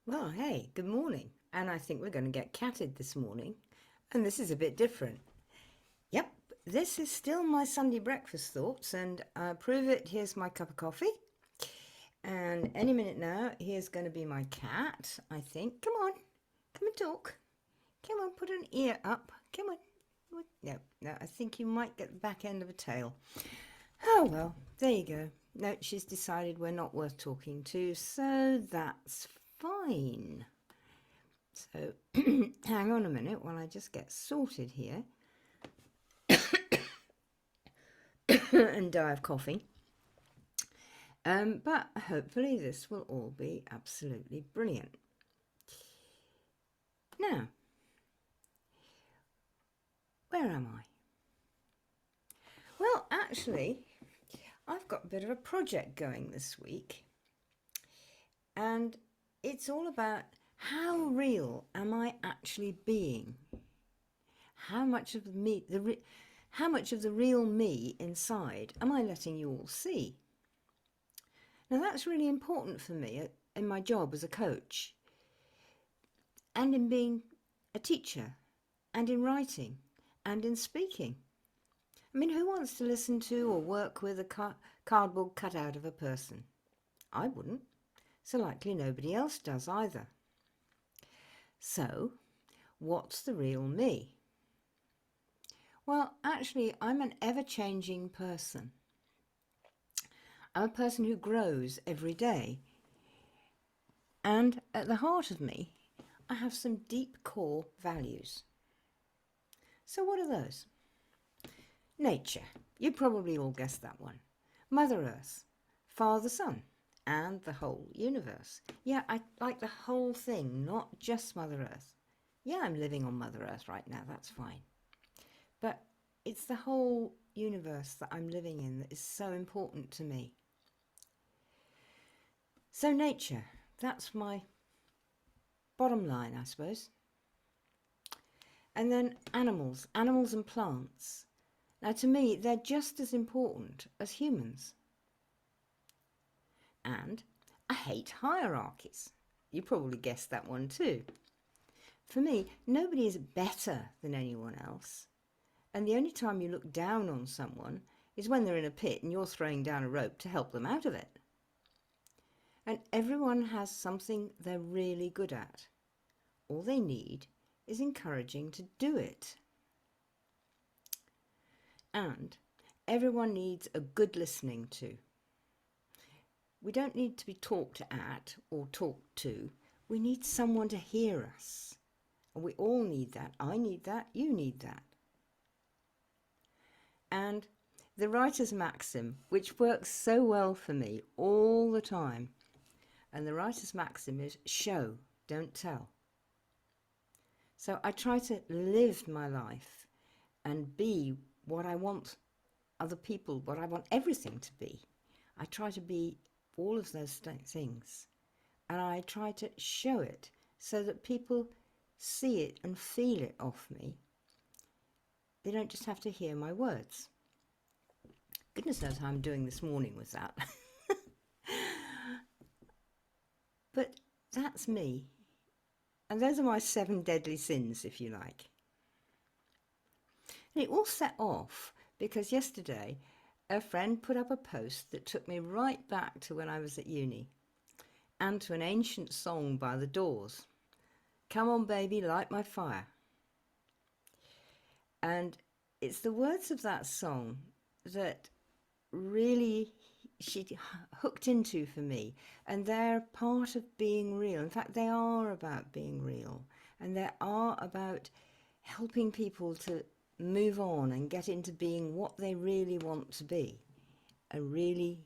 Well, hey, good morning. And I think we're going to get catted this morning. And this is a bit different. Yep, this is still my Sunday breakfast thoughts. And prove it, here's my cup of coffee. And any minute now, here's going to be my cat, I think. Come on, come and talk. Come on, put an ear up. Come on. No, no, I think you might get the back end of a tail. Oh, well, there you go. No, she's decided we're not worth talking to, so that's fine. So hang on a minute while I just get sorted here and die of coffee. But hopefully this will all be absolutely brilliant. Now, where am I? Well, actually, I've got a bit of a project going this week, and it's all about how real am I actually being? How much of me, how much of the real me inside am I letting you all see? Now that's really important for me in my job as a coach, and in being a teacher, and in writing, and in speaking. I mean, who wants to listen to or work with a cardboard cutout of a person? I wouldn't. So likely nobody else does either. So, what's the real me? Well, actually, I'm an ever-changing person. I'm a person who grows every day. And at the heart of me, I have some deep core values. So what are those? Nature. You probably all guessed that one. Mother Earth, Father Sun, and the whole universe. Yeah, I like the whole thing, not just Mother Earth. Yeah, I'm living on Mother Earth right now, that's fine. But it's the whole universe that I'm living in that is so important to me. So nature, that's my bottom line, I suppose. And then animals and plants. Now, to me, they're just as important as humans. And I hate hierarchies. You probably guessed that one too. For me, nobody is better than anyone else. And the only time you look down on someone is when they're in a pit and you're throwing down a rope to help them out of it. And everyone has something they're really good at. All they need is encouraging to do it. And everyone needs a good listening to. We don't need to be talked at or talked to. We need someone to hear us. And we all need that. I need that. You need that. And the writer's maxim, which works so well for me all the time, and the writer's maxim is show, don't tell. So I try to live my life and be what I want other people, what I want everything to be. I try to be all of those things, and I try to show it so that people see it and feel it off me. They don't just have to hear my words. Goodness knows how I'm doing this morning with that. But that's me. And those are my 7 deadly sins, if you like. And it all set off because yesterday a friend put up a post that took me right back to when I was at uni and to an ancient song by the Doors. Come on, baby, light my fire. And it's the words of that song that really she hooked into for me, and they're part of being real. In fact, they are about being real, and they are about helping people to move on and get into being what they really want to be, a really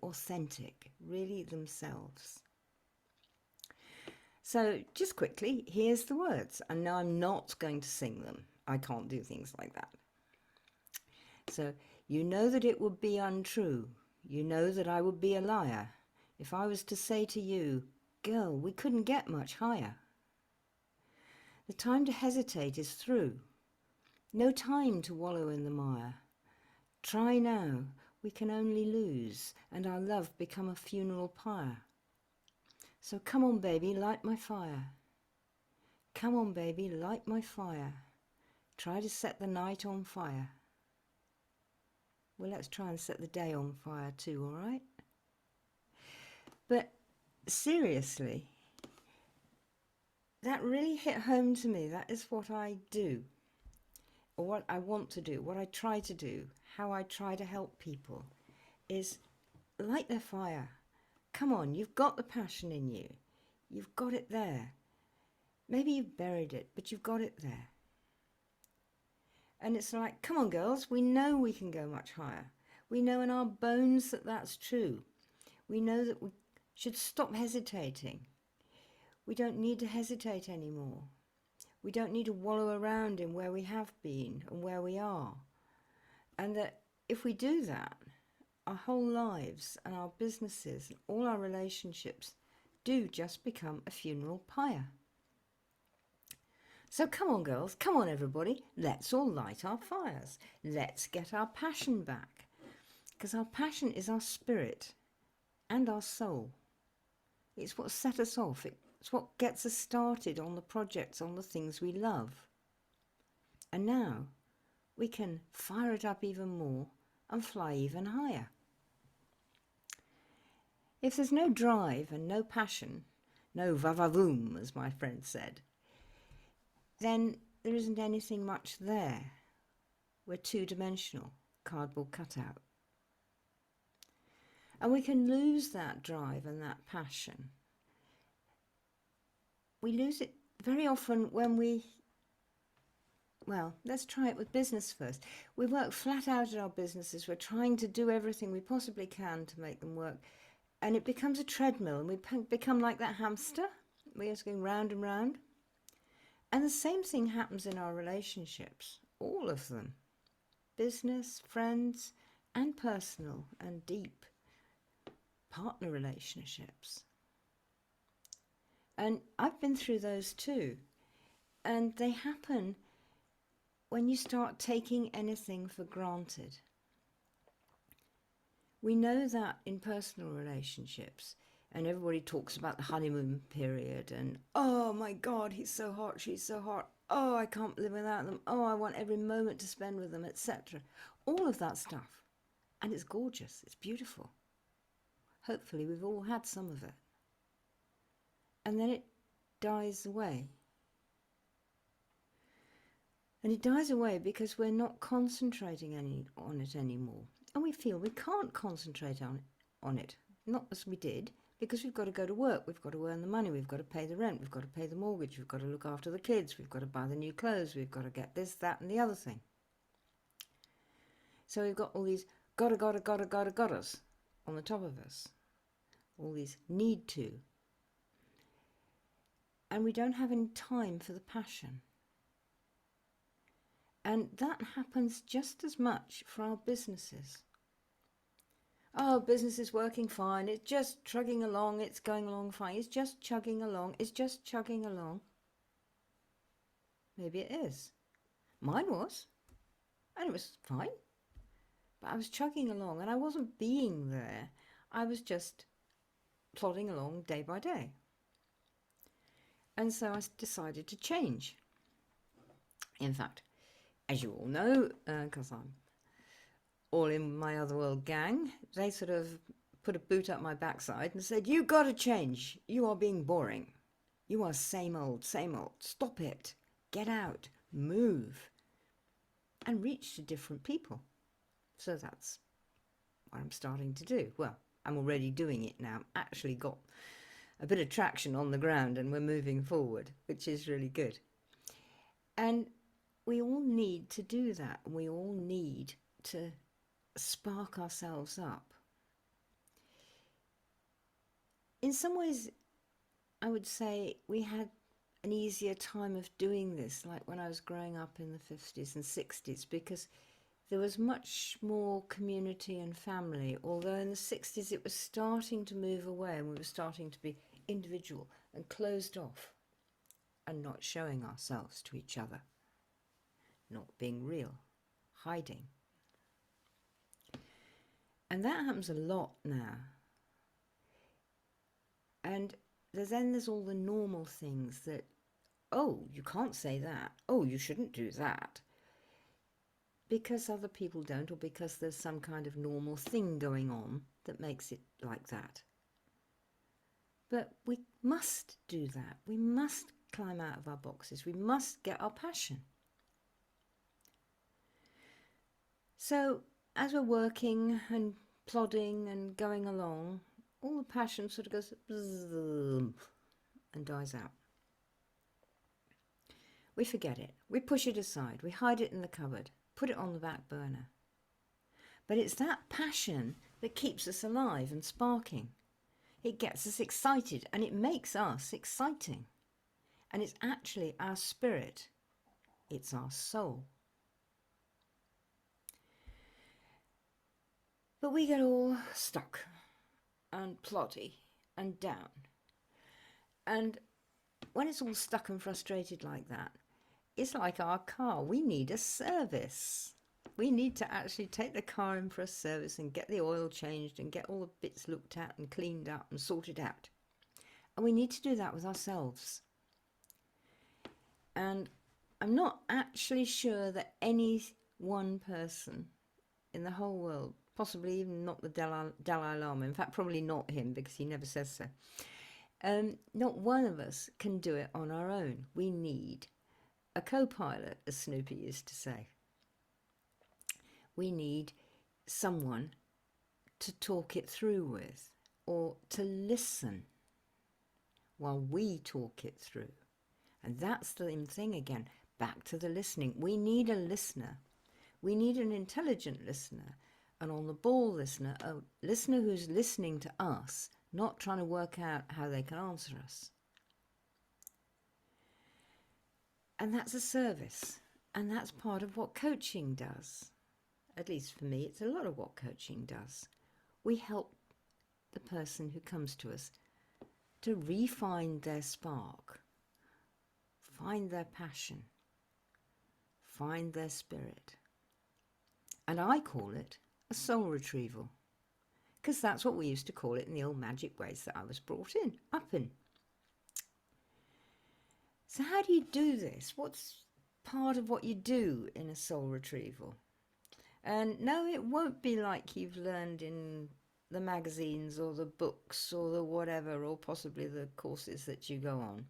authentic, really themselves. So just quickly, here's the words, and now I'm not going to sing them. I can't do things like that. So, you know that it would be untrue. You know that I would be a liar if I was to say to you, girl, we couldn't get much higher. The time to hesitate is through. No time to wallow in the mire. Try now, we can only lose, and our love become a funeral pyre. So come on, baby, light my fire. Come on, baby, light my fire. Try to set the night on fire. Well, let's try and set the day on fire too, all right? But seriously, that really hit home to me. That is what I do, or what I want to do, what I try to do, how I try to help people, is light their fire. Come on, you've got the passion in you. You've got it there. Maybe you've buried it, but you've got it there. And it's like, come on, girls, we know we can go much higher. We know in our bones that that's true. We know that we should stop hesitating. We don't need to hesitate anymore. We don't need to wallow around in where we have been and where we are. And that if we do that, our whole lives and our businesses and all our relationships do just become a funeral pyre. So come on, girls, come on, everybody, let's all light our fires. Let's get our passion back, because our passion is our spirit and our soul. It's what set us off. It's what gets us started on the projects, on the things we love. And now we can fire it up even more and fly even higher. If there's no drive and no passion, no va-va-voom, as my friend said, then there isn't anything much there. We're two-dimensional, cardboard cutout. And we can lose that drive and that passion. We lose it very often when well, let's try it with business first. We work flat out at our businesses. We're trying to do everything we possibly can to make them work. And it becomes a treadmill, and we become like that hamster. We're just going round and round. And the same thing happens in our relationships, all of them. Business, friends, and personal and deep partner relationships. And I've been through those too. And they happen when you start taking anything for granted. We know that in personal relationships, and everybody talks about the honeymoon period and, oh my God, he's so hot, she's so hot, oh, I can't live without them, oh, I want every moment to spend with them, etc. All of that stuff. And it's gorgeous, it's beautiful. Hopefully we've all had some of it. And then it dies away. And it dies away because we're not concentrating on it anymore. And we feel we can't concentrate on it, not as we did, because we've got to go to work, we've got to earn the money, we've got to pay the rent, we've got to pay the mortgage, we've got to look after the kids, we've got to buy the new clothes, we've got to get this, that, and the other thing. So we've got all these gotta on the top of us, all these need to. And we don't have any time for the passion. And that happens just as much for our businesses. Oh, business is working fine, it's just trugging along, it's going along fine, it's just chugging along, it's just chugging along. Maybe it is. Mine was. And it was fine. But I was chugging along and I wasn't being there. I was just plodding along day by day. And so I decided to change. In fact, as you all know, because I'm all in my Otherworld gang, they sort of put a boot up my backside and said, you got to change. You are being boring. You are same old, same old. Stop it. Get out. Move. And reach to different people. So that's what I'm starting to do. Well, I'm already doing it now. I've actually got a bit of traction on the ground and we're moving forward, which is really good. And we all need to do that. We all need to spark ourselves up. In some ways, I would say we had an easier time of doing this, like when I was growing up in the 50s and 60s, because there was much more community and family, although in the 60s it was starting to move away and we were starting to be individual and closed off and not showing ourselves to each other, not being real, hiding. And that happens a lot now. And there's all the normal things that, oh, you can't say that. Oh, you shouldn't do that. Because other people don't, or because there's some kind of normal thing going on that makes it like that. But we must do that. We must climb out of our boxes. We must get our passion. So as we're working and plodding and going along, all the passion sort of goes and dies out. We forget it. We push it aside. We hide it in the cupboard. Put it on the back burner. But it's that passion that keeps us alive and sparking. It gets us excited and it makes us exciting. And it's actually our spirit. It's our soul. But we get all stuck and ploddy and down. And when it's all stuck and frustrated like that, it's like our car. We need a service. We need to actually take the car in for a service and get the oil changed and get all the bits looked at and cleaned up and sorted out. And we need to do that with ourselves. And I'm not actually sure that any one person in the whole world, possibly even not the Dalai Lama, in fact probably not him because he never says so, not one of us can do it on our own. We need a co-pilot, as Snoopy used to say. We need someone to talk it through with, or to listen while we talk it through. And that's the thing again, back to the listening. We need a listener. We need an intelligent listener, an on-the-ball listener, a listener who's listening to us, not trying to work out how they can answer us. And that's a service. And that's part of what coaching does. At least for me, it's a lot of what coaching does. We help the person who comes to us to re-find their spark, find their passion, find their spirit. And I call it a soul retrieval, because that's what we used to call it in the old magic ways that I was brought up in. So how do you do this? What's part of what you do in a soul retrieval? And no, it won't be like you've learned in the magazines or the books or the whatever, or possibly the courses that you go on.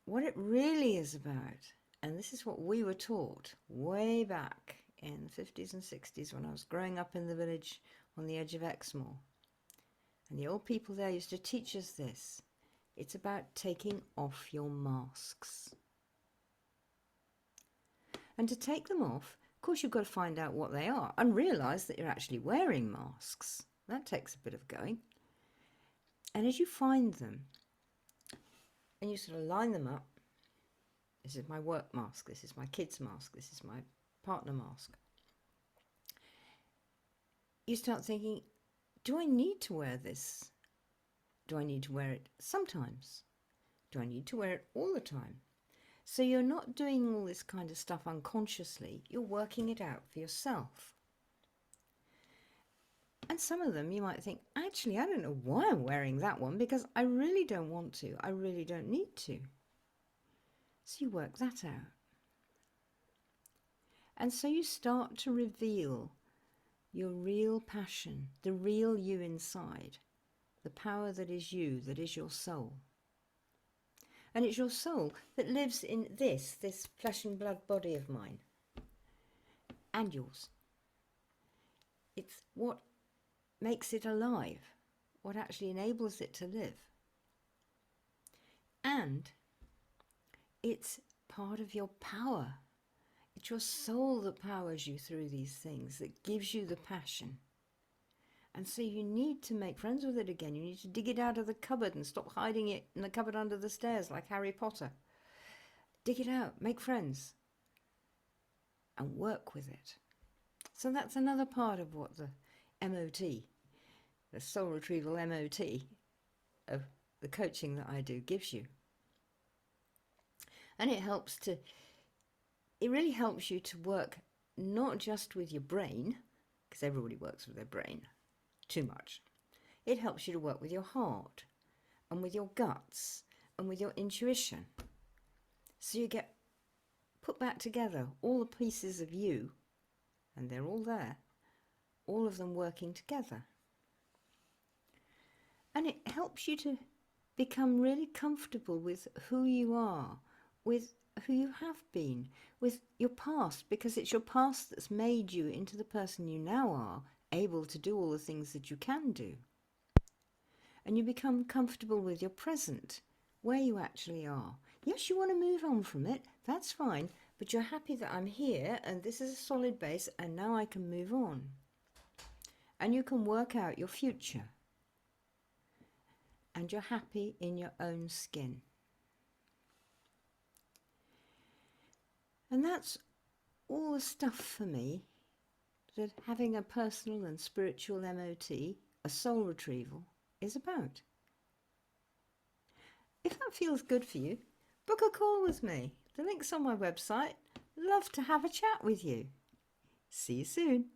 What it really is about, and this is what we were taught way back in the 50s and 60s when I was growing up in the village on the edge of Exmoor. And the old people there used to teach us this. It's about taking off your masks. And to take them off, of course, you've got to find out what they are and realise that you're actually wearing masks. That takes a bit of going. And as you find them, and you sort of line them up, this is my work mask, this is my kid's mask, this is my partner mask. You start thinking, do I need to wear this? Do I need to wear it sometimes? Do I need to wear it all the time? So you're not doing all this kind of stuff unconsciously, you're working it out for yourself. And some of them you might think, actually, I don't know why I'm wearing that one because I really don't want to, I really don't need to. So you work that out. And so you start to reveal your real passion, the real you inside, the power that is you, that is your soul. And it's your soul that lives in this flesh and blood body of mine and yours. It's what makes it alive, what actually enables it to live. And it's part of your power. It's your soul that powers you through these things, that gives you the passion. And so you need to make friends with it again. You need to dig it out of the cupboard and stop hiding it in the cupboard under the stairs like Harry Potter. Dig it out, make friends, and work with it. So that's another part of what the MOT, the soul retrieval MOT of the coaching that I do gives you. And it really helps you to work not just with your brain, because everybody works with their brain too much. It helps you to work with your heart and with your guts and with your intuition. So you get put back together, all the pieces of you, and they're all there, all of them working together. And it helps you to become really comfortable with who you are, with who you have been, with your past, because it's your past that's made you into the person you now are, able to do all the things that you can do. And you become comfortable with your present, where you actually are. Yes, you want to move on from it, that's fine, but you're happy that I'm here and this is a solid base and now I can move on. And you can work out your future. And you're happy in your own skin. And that's all the stuff for me that having a personal and spiritual MOT, a soul retrieval, is about. If that feels good for you, book a call with me. The link's on my website. Love to have a chat with you. See you soon.